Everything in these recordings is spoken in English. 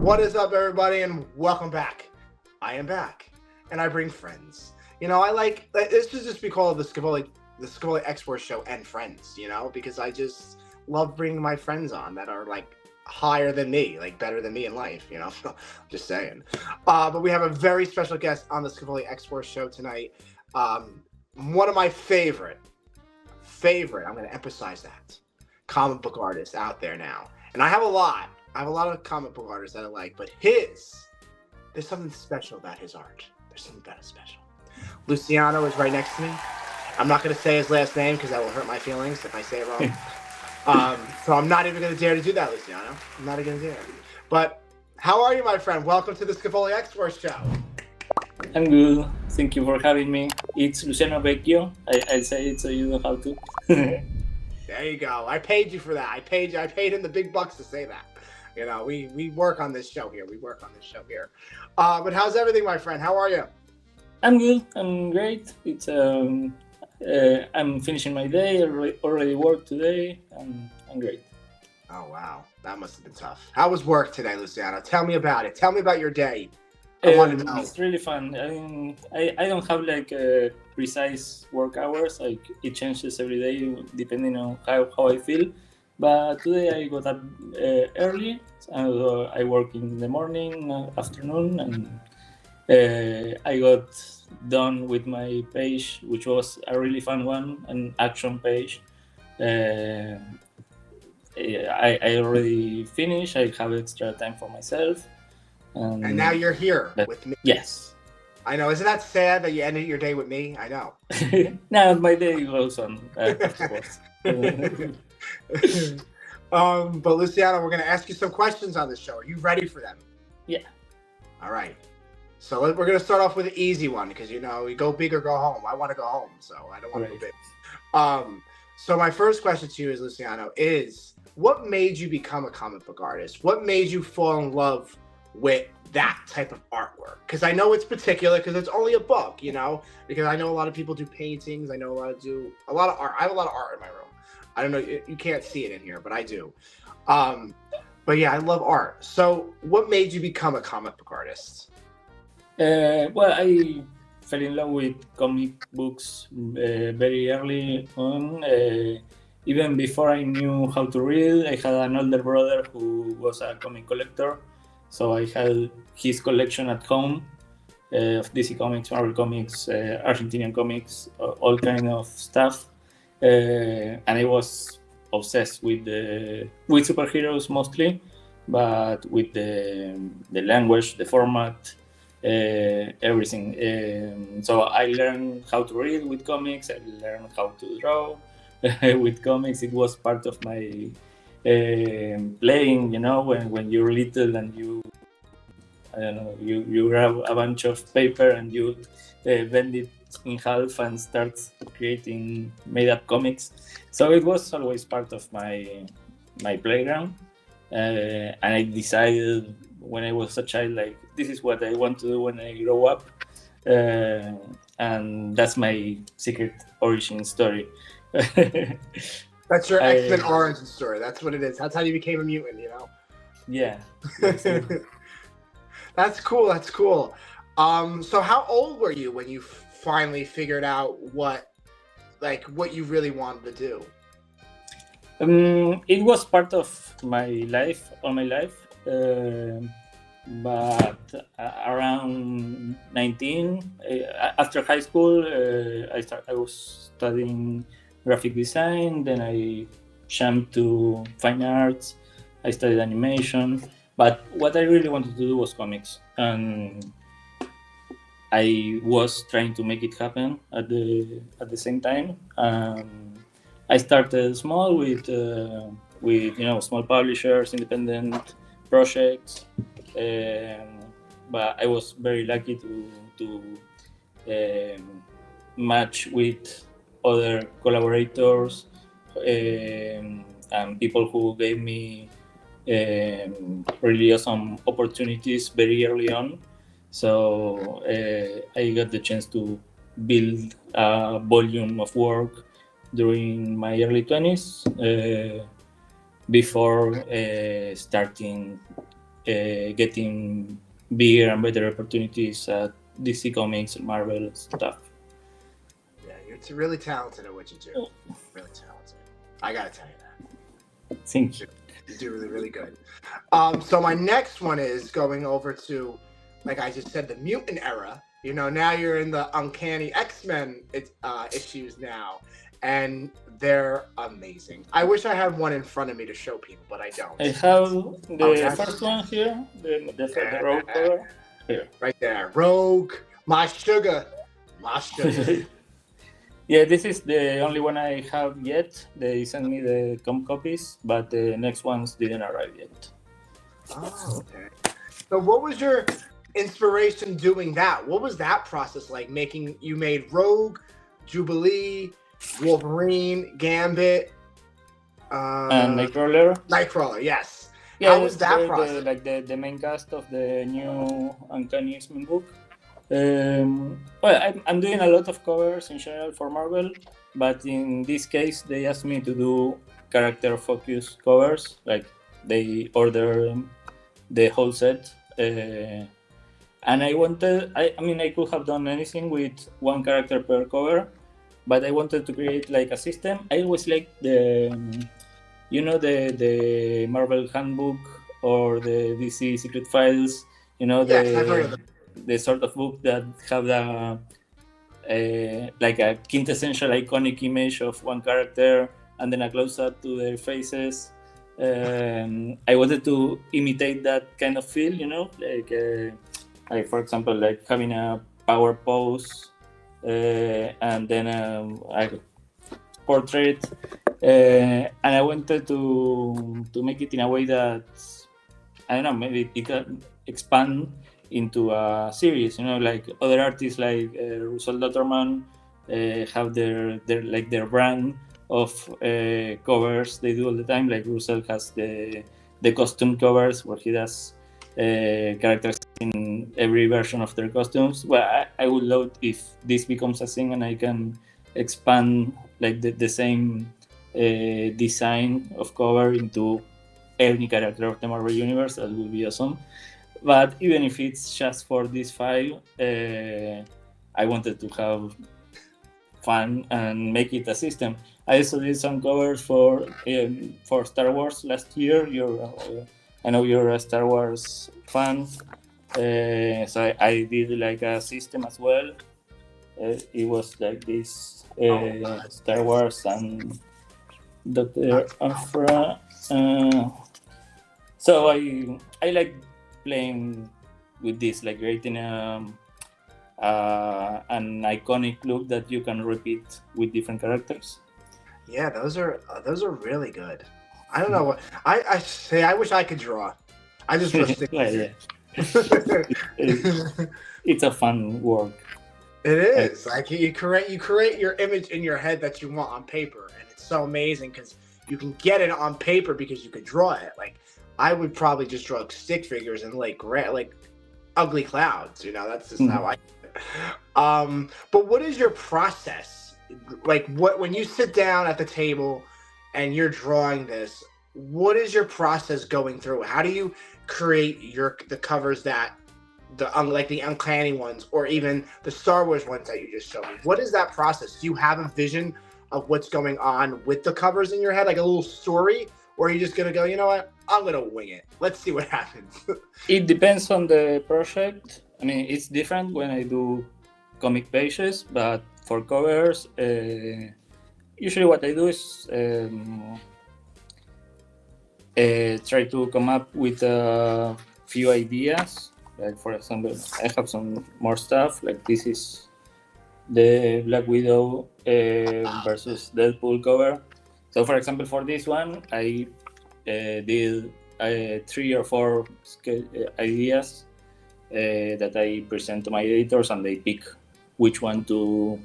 What is up, everybody, and welcome back. I am back, and I bring friends. I like this should just be called the Scevoli Export Show and Friends. Because I just love bringing my friends on that are like higher than me, like better than me in life. Just saying. But we have a very special guest on the Scevoli Export Show tonight. One of my favorite. I'm going to emphasize that comic book artists out there now, and I have a lot. Of comic book artists that I like, but there's something special about his art. There's something about it special. Luciano is right next to me. I'm not going to say his last name because that will hurt my feelings if I say it wrong. So I'm not even going to dare to do that, Luciano. I'm not even going to dare. But how are you, my friend? Welcome to the Scevoli Export Show. I'm good. Thank you for having me. It's Luciano Vecchio. I say it so you don't have to. There you go. I paid you for that. I paid him the big bucks to say that. We work on this show here. But how's everything, my friend? How are you? I'm good. I'm great. It's I'm finishing my day. I already worked today. I'm great. Oh wow, that must have been tough. How was work today, Luciano? Tell me about it. Tell me about your day. I want to know. It's really fun. I don't have like precise work hours. Like it changes every day depending on how I feel. But today I got up early. So I work in the morning, afternoon, and I got done with my page, which was a really fun one, an action page. I already finished. I have extra time for myself. And now you're here with me. Yes. I know. Isn't that sad that you ended your day with me? I know. No, my day goes on afterwards. But Luciano, we're going to ask you some questions on the show. Are you ready for them? Yeah. All right. So we're going to start off with an easy one because, we go big or go home. I want to go home, so I don't want to go big. So my first question to you is, Luciano, is what made you become a comic book artist? What made you fall in love with that type of artwork? Because I know it's particular because it's only a book, because I know a lot of people do paintings. I know a lot of art. I have a lot of art in my room. I don't know, you can't see it in here, but I do. But yeah, I love art. So what made you become a comic book artist? Well, I fell in love with comic books very early on. Even before I knew how to read, I had an older brother who was a comic collector. So I had his collection at home of DC Comics, Marvel Comics, Argentinian comics, all kind of stuff. And I was obsessed with superheroes mostly, but with the language, the format, everything. So I learned how to read with comics. I learned how to draw with comics. It was part of my playing. When you're little and you grab a bunch of paper and you bend it in half and start creating made-up comics. So it was always part of my playground, and I decided when I was a child, like, this is what I want to do when I grow up, and that's my secret origin story. That's your X-Men origin story. That's what it is. That's how you became a mutant, Yeah. That's cool. So how old were you when you finally figured out what you really wanted to do? It was part of my life, all my life, but around 19, after high school, I was studying graphic design. Then I jumped to fine arts. I studied animation, but what I really wanted to do was comics, and I was trying to make it happen at the same time. I started small with small publishers, independent projects, but I was very lucky to match with other collaborators and people who gave me really awesome opportunities very early on. So I got the chance to build a volume of work during my early 20s before starting getting bigger and better opportunities at DC Comics and Marvel stuff. Yeah, you're really talented at what you do. Really talented. I gotta tell you that. Thank you. You do really, really good. So my next one is going over to, like I just said, the mutant era. You know, now you're in the Uncanny X-Men issues now, and they're amazing. I wish I had one in front of me to show people, but I don't. I have the first one here, the Rogue cover. Here. Right there. Rogue, my sugar. My sugar. Yeah, this is the only one I have yet. They sent me the copies, but the next ones didn't arrive yet. Oh, okay. So what was your inspiration doing that? What was that process like? You made Rogue, Jubilee, Wolverine, Gambit, and Nightcrawler. Nightcrawler, yes. Yeah, how was that process? The main cast of the new Uncanny X-Men book. Well, I'm doing a lot of covers in general for Marvel, but in this case, they asked me to do character-focused covers. Like they order the whole set, and I wanted. I mean, I could have done anything with one character per cover, but I wanted to create like a system. I always like the Marvel Handbook or the DC Secret Files. Yes, I've heard of them. The sort of book that have like a quintessential iconic image of one character and then a close-up to their faces. I wanted to imitate that kind of feel, like for example, like having a power pose and then a portrait. And I wanted to make it in a way that, I don't know, maybe it can expand into a series, like other artists like Russell Dotterman have their brand of covers they do all the time. Like Russell has the costume covers where he does characters in every version of their costumes. Well, I would love if this becomes a thing and I can expand like the same design of cover into any character of the Marvel Universe. That would be awesome. But even if it's just for this file, I wanted to have fun and make it a system. I also did some covers for Star Wars last year. I know you're a Star Wars fan, so I did like a system as well. It was like this Star Wars and Dr. Afra. So I like playing with this, like creating an iconic look that you can repeat with different characters. Yeah, those are really good. I don't know what I say. I wish I could draw. I just draw stick figures. It's a fun work. It is. Like you create your image in your head that you want on paper, and it's so amazing because you can get it on paper because you could draw it. Like I would probably just draw stick figures and like ugly clouds. That's just how I do it. But what is your process? Like when you sit down at the table and you're drawing this, what is your process going through? How do you create the covers that like the Uncanny ones or even the Star Wars ones that you just showed me? What is that process? Do you have a vision of what's going on with the covers in your head, like a little story? Or are you just going to go, you know what, I'm going to wing it. Let's see what happens. It depends on the project. I mean, it's different when I do comic pages, but for covers, usually what I do is try to come up with a few ideas. Like, for example, I have some more stuff. Like this is the Black Widow versus Deadpool cover. So, for example, for this one, I did 3 or 4 ideas that I present to my editors, and they pick which one to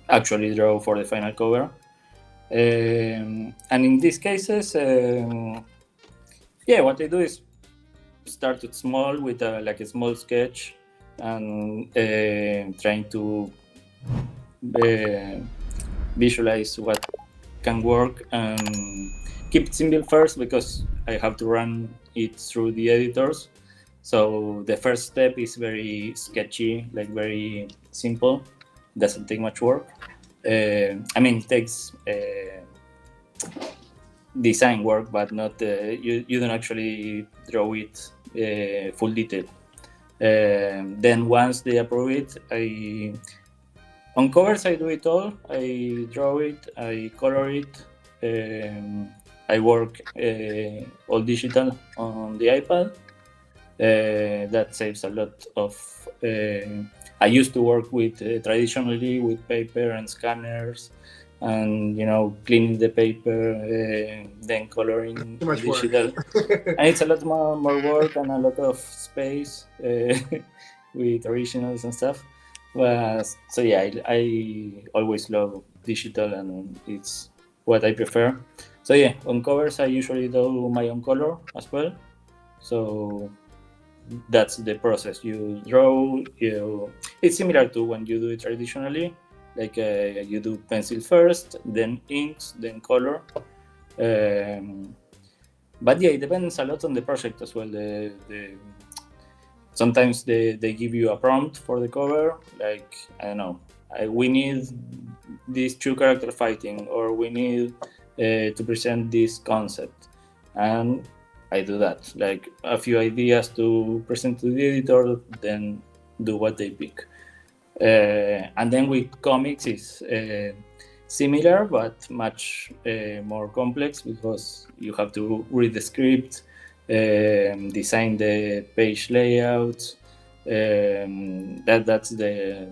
actually draw for the final cover. And in these cases, what I do is start it small with like a small sketch and trying to visualize what can work and keep it simple first because I have to run it through the editors. So the first step is very sketchy, like very simple. Doesn't take much work. I mean, it takes design work, but not you don't actually draw it full detail. Then once they approve it, on covers I do it all. I draw it, I color it. I work all digital on the iPad. That saves a lot of. I used to work with traditionally with paper and scanners, and cleaning the paper, then coloring Too much work. digital, and it's a lot more work and a lot of space with originals and stuff. But so yeah, I always love digital, and it's what I prefer. So yeah, on covers I usually do my own color as well. So that's the process. You draw. It's similar to when you do it traditionally. Like you do pencil first, then inks, then color. But yeah, it depends a lot on the project as well. Sometimes they give you a prompt for the cover, like I don't know, we need these two character fighting, or we need to present this concept, and I do that, like a few ideas to present to the editor, then do what they pick. And then with comics is similar but much more complex, because you have to read the script, design the page layout. That's the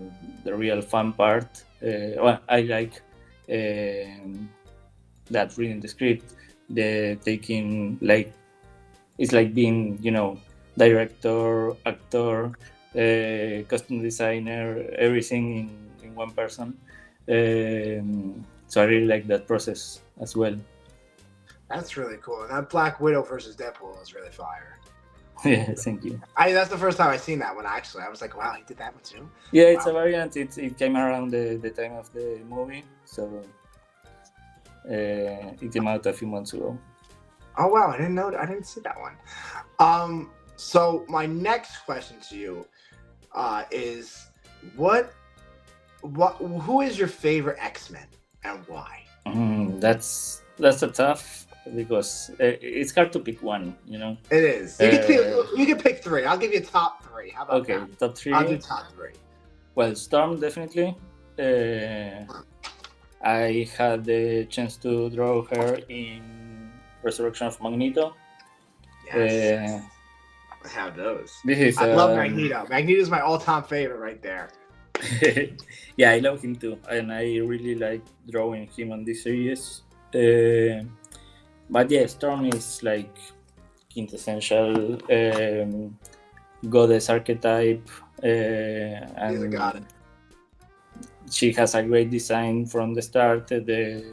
real fun part. Well, I like that, reading the script, the taking, like it's like being director, actor, costume designer, everything in one person. So I really like that process as well. That's really cool. And that Black Widow versus Deadpool is really fire. Yeah, thank you. That's the first time I seen that one, actually. I was like, wow, he did that one too? Yeah, it's Wow. a variant. It came around the time of the movie, so it came out a few months ago. Oh wow, I didn't see that one. So my next question to you is who is your favorite X-Men and why? That's a tough, because it's hard to pick one. It is. You can pick three. I'll give you top three. How about Okay, that? top three. I'll do top three. Well, Storm, definitely. I had the chance to draw her in Resurrection of Magneto. Yes. I have those. This is, I love Magneto. Magneto is my all-time favorite right there. Yeah, I love him too, and I really like drawing him on this series. But yeah, Storm is like quintessential goddess archetype, and He's a god. She has a great design from the start, the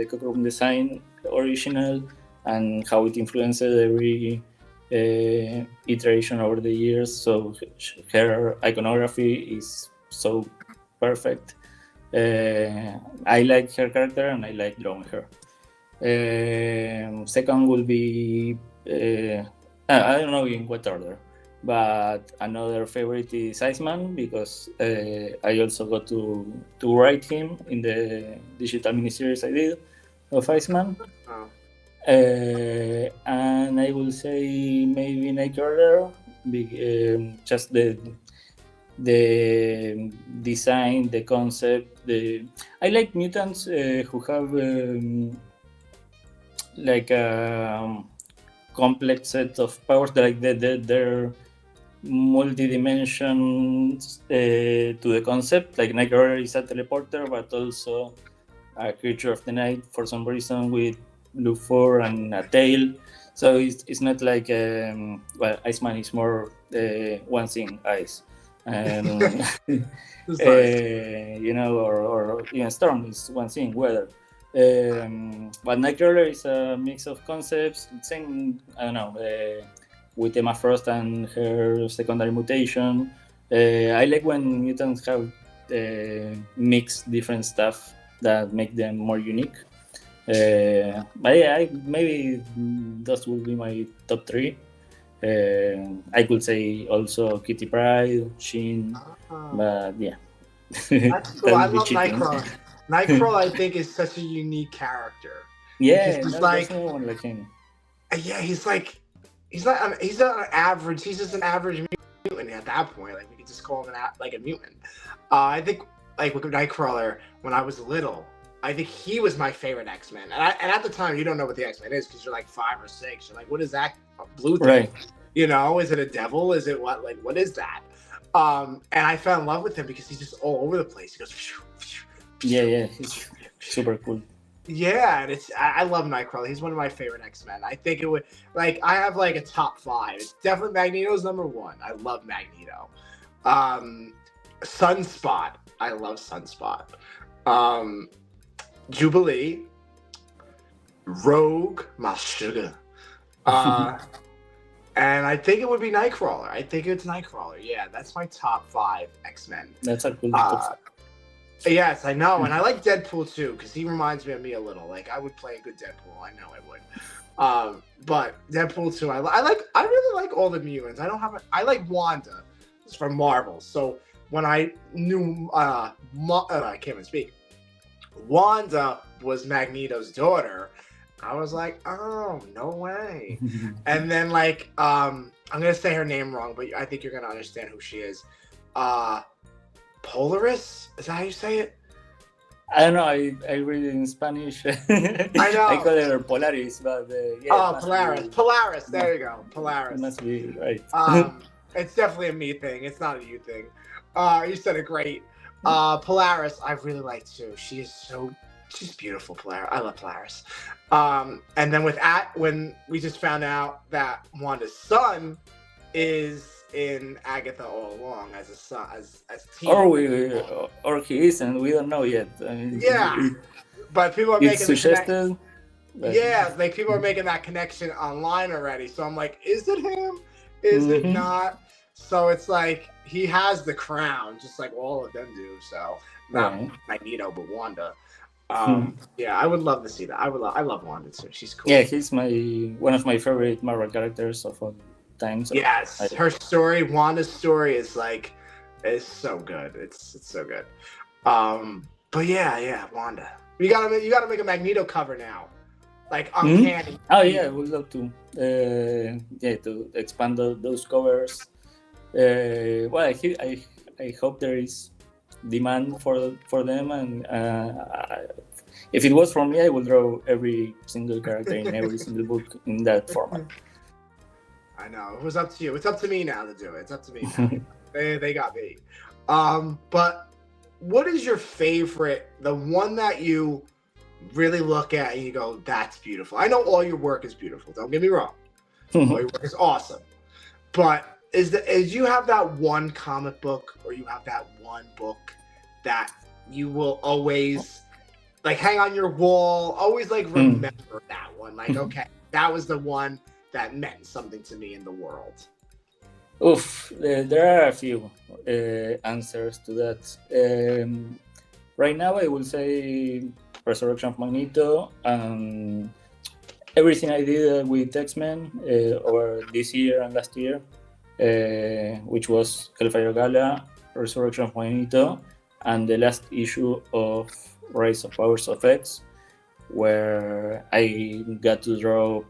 cockroom design original, and how it influenced every iteration over the years. So her iconography is so perfect. I like her character, and I like drawing her. Second will be I don't know in what order, but another favorite is Iceman, because I also got to write him in the digital miniseries I did of Iceman. Oh. And I will say maybe Nightcrawler, just the design, the concept. I like mutants who have like a complex set of powers, like they're multi-dimensions to the concept. Like Nightcrawler is a teleporter, but also a creature of the night for some reason, with blue fur and a tail. So it's not like well, Iceman is more one thing, ice, and or even Storm is one thing, weather. But Nightcrawler is a mix of concepts. Same, I don't know, with Emma Frost and her secondary mutation. I like when mutants have mixed different stuff that make them more unique. But yeah, maybe those will be my top three. I could say also Kitty Pryde, Sheen, but yeah, That's cool. that I would be love cheating. Nightcrawler. Nightcrawler, I think, is such a unique character because Yeah, he's there's like, no one like him. yeah, he's not an average. He's just an average mutant at that point. Like we could just call him like a mutant. I think like with Nightcrawler, when I was little, I think he was my favorite X-Men. And at the time, you don't know what the X-Men is because you're like 5 or 6. You're like, what is that blue thing? Right. You know, is it a devil? Is it what? Like, what is that? And I fell in love with him because he's just all over the place. He goes, Yeah, he's super cool. yeah, and I love Nightcrawler. He's one of my favorite X-Men. I think it would like I have like a top 5. It's definitely Magneto's number 1. I love Magneto. Sunspot. I love Sunspot. Jubilee. Rogue, my sugar. And I think it would be Nightcrawler. I think it's Nightcrawler. Yeah, that's my top 5 X-Men. That's a cool top. Yes, I know, and I like Deadpool too because he reminds me of me a little. Like I would play a good Deadpool. I know I would. But Deadpool too. I really like all the mutants. I like Wanda. It's from Marvel. So when I knew I can't even speak. Wanda was Magneto's daughter. I was like, oh, no way. And then like I'm gonna say her name wrong, but I think you're gonna understand who she is. Polaris? Is that how you say it? I don't know. I read it in Spanish. I know. I call her Polaris, but yeah. Oh, Polaris. Polaris. There you go. Polaris. It must be right. It's definitely a me thing. It's not a you thing. You said it great. Polaris, I really like too. She's beautiful, Polaris. I love Polaris. And then when we just found out that Wanda's son is in Agatha all along as a son, as teen. Or he isn't. We don't know yet. I mean, yeah, but people are it's making suggested. Yeah, like people are making that connection online already. So I'm like, is it him? Is it not? So it's like he has the crown, just like all of them do. So not Magneto, but Wanda. Yeah, I would love to see that. I love Wanda too. She's cool. Yeah, he's one of my favorite Marvel characters of all time. So yes, her story, Wanda's story, is so good. It's so good. But yeah, Wanda. You gotta make a Magneto cover now, like Uncanny. Oh yeah, we'd love to. To expand those covers. Well, I hope there is demand for them, and if it was for me, I would draw every single character in every single book in that format. I know, it was up to you. It's up to me now to do it. It's up to me now. they got me. But what is your favorite, the one that you really look at and you go, that's beautiful? I know all your work is beautiful, don't get me wrong. All your work is awesome, but is you have that one comic book, or you have that one book that you will always like hang on your wall, always like remember that one, like okay, that was the one that meant something to me in the world? Oof, there are a few answers to that. Right now I will say Resurrection of Magneto, everything I did with X-Men over this year and last year, which was Hellfire Gala, Resurrection of Magneto, and the last issue of Rise of Powers of X, where I got to draw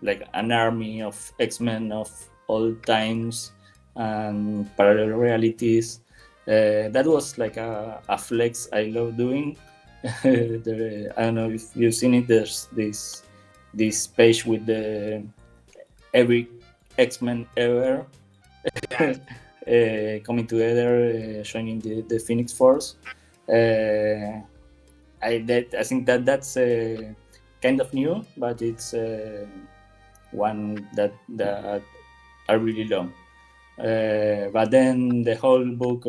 like an army of X-Men of all times and parallel realities. That was like a flex I love doing. I don't know if you've seen it. There's this page with every X-Men ever coming together, showing the Phoenix Force. I think that's kind of new, but it's one that I really love. But then the whole book,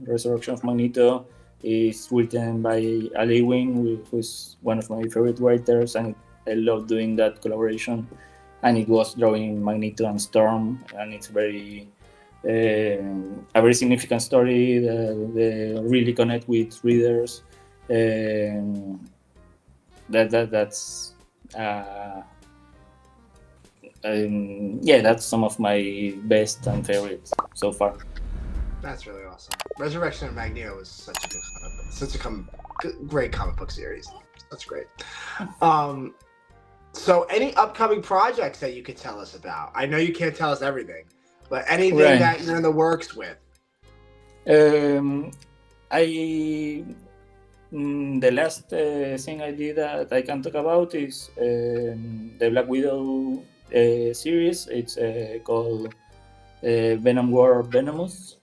Resurrection of Magneto, is written by Ali Wing, who's one of my favorite writers, and I love doing that collaboration. And it was drawing Magneto and Storm, and it's a very significant story that really connect with readers. that's yeah, that's some of my best and favorites so far. That's really awesome. Resurrection of Magneto is such a good comic book. Great comic book series. That's great. So any upcoming projects that you could tell us about? I know you can't tell us everything, but anything Right. that you're in the works with? I the last thing I did that I can talk about is the Black Widow series. It's called Venom War Venomous.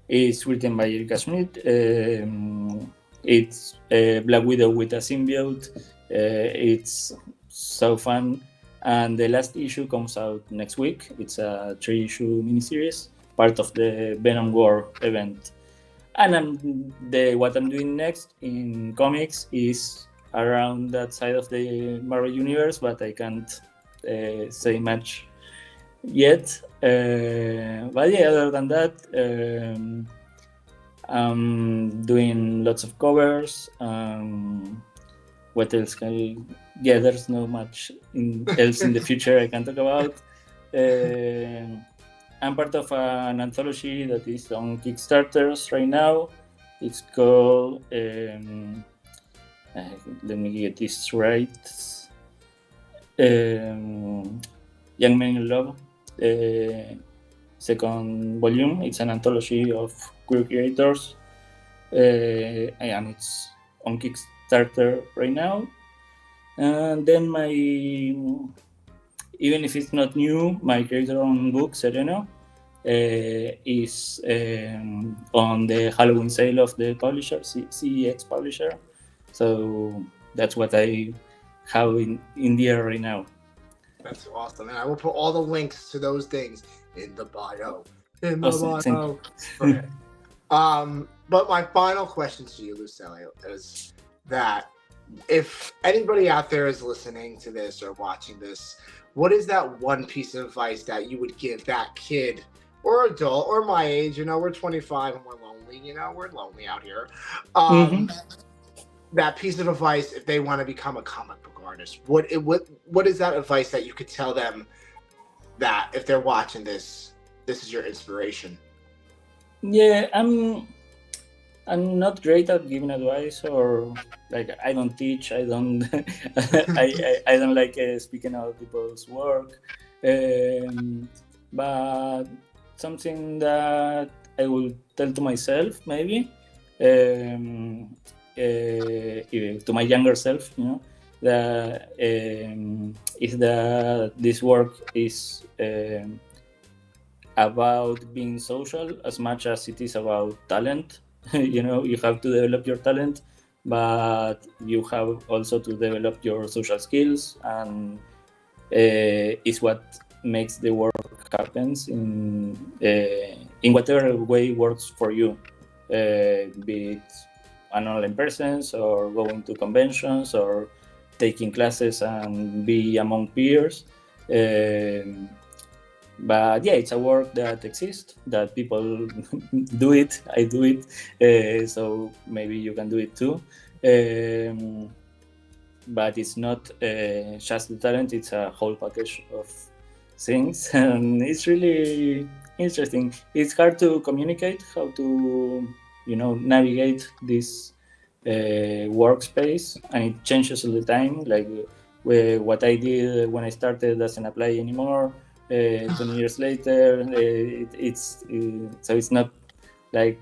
It's written by Erika Schmidt. It's Black Widow with a symbiote. It's so fun. And the last issue comes out next week. It's a 3-issue miniseries, part of the Venom War event. And what I'm doing next in comics is around that side of the Marvel Universe, but I can't say much yet. But yeah, other than that, I'm doing lots of covers. What else yeah, there's no much else in the future I can talk about. I'm part of an anthology that is on Kickstarters right now. It's called let me get this right. Young Men in Love, second volume. It's an anthology of queer creators, and it's on Kickstarter right now. And then even if it's not new, my creator-owned book, Sereno, is on the Halloween sale of the publisher, CEX publisher. So that's what I have in the air right now. That's awesome, and I will put all the links to those things in the bio. Awesome. Okay. But my final question to you, Luciano, is that if anybody out there is listening to this or watching this, what is that one piece of advice that you would give that kid or adult or my age? You know, we're 25 and we're lonely. You know, we're lonely out here. That piece of advice if they want to become a comic book artist. What is that advice that you could tell them that if they're watching this is your inspiration? Yeah, I'm not great at giving advice, or like I don't teach. I don't I don't like speaking about people's work. But something that I will tell to myself maybe, to my younger self, you know, that is that this work is about being social as much as it is about talent. You know, you have to develop your talent, but you have also to develop your social skills, and is what makes the work happens in whatever way works for you, be it an online presence or going to conventions or taking classes and be among peers. But yeah, it's a work that exists, that people do it. I do it, so maybe you can do it too. But it's not just the talent; it's a whole package of things, and it's really interesting. It's hard to communicate how to, you know, navigate this workspace, and it changes all the time. Like what I did when I started doesn't apply anymore. 20 years later, so it's not like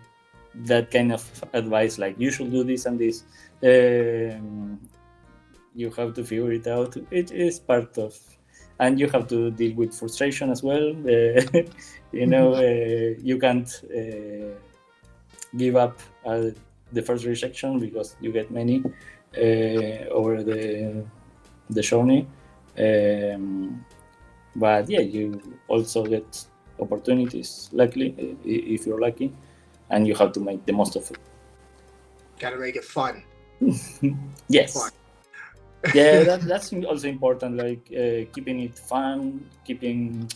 that kind of advice like you should do this and this. You have to figure it out. It is part of, and you have to deal with frustration as well. You know, you can't give up the first rejection because you get many over the journey. But yeah, you also get opportunities, luckily, if you're lucky, and you have to make the most of it. Gotta make it fun. Yes. Fun. Yeah, that's also important, like keeping it fun, keeping,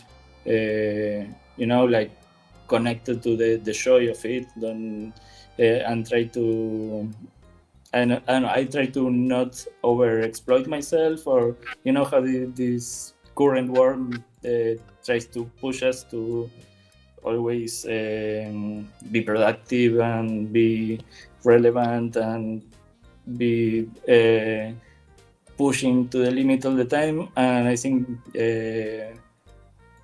you know, like connected to the joy of it, and try to and I try to not overexploit myself, or you know how this current world tries to push us to always be productive and be relevant and be pushing to the limit all the time. And I think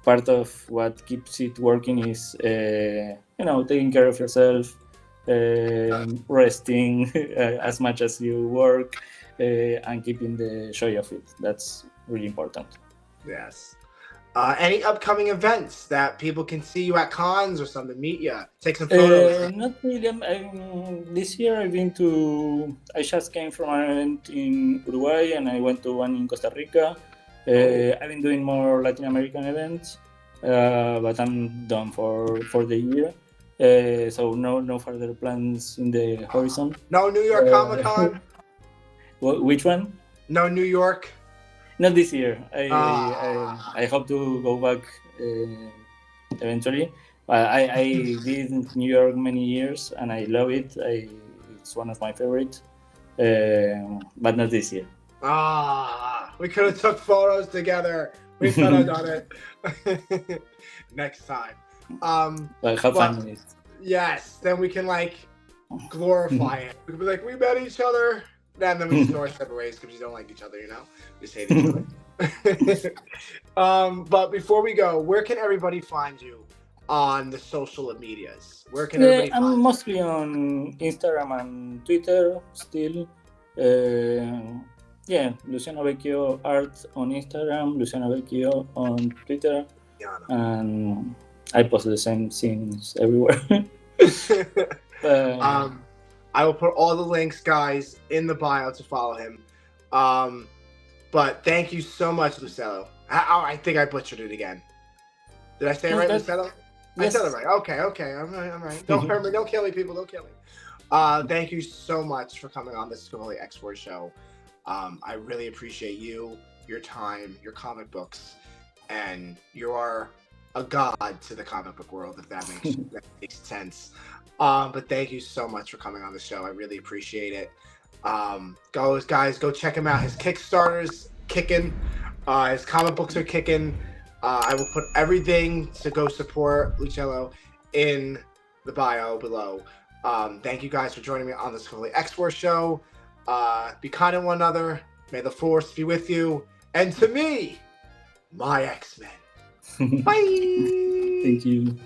part of what keeps it working is taking care of yourself, resting as much as you work, and keeping the joy of it. That's really important. Yes. Any upcoming events that people can see you at cons or something, meet you, take some photos? Not really. This year I just came from an event in Uruguay and I went to one in Costa Rica. I've been doing more Latin American events, but I'm done for the year. So no further plans in the horizon. No New York Comic Con? Which one? No New York? Not this year. I hope to go back eventually. I did New York many years and I love it. It's one of my favorites, but not this year. We could have took photos together. We could have done it next time. Have fun with it. Yes, then we can glorify it. We could be like, we met each other. And then we just go our separate ways because we don't like each other, We just hate each other. But before we go, where can everybody find you on the social medias? Where can everybody find you? I'm mostly on Instagram and Twitter still. Luciano Vecchio art on Instagram, Luciano Vecchio on Twitter. And I post the same things everywhere. I will put all the links, guys, in the bio to follow him. But thank you so much, Luciano. I think I butchered it again. Did I say it right, Luciano? Yes. I said it right. Okay. I'm right. Don't hurt me. Don't kill me, people. Don't kill me. Thank you so much for coming on the Scevoli Export Show. I really appreciate you, your time, your comic books, and you are a god to the comic book world, if that makes sense. But thank you so much for coming on the show. I really appreciate it. Guys, go check him out. His Kickstarter's kicking. His comic books are kicking. I will put everything to go support Luciano in the bio below. Thank you guys for joining me on the Scevoli Export Show. Be kind to one another. May the force be with you. And to me, my X-Men. Bye. Thank you.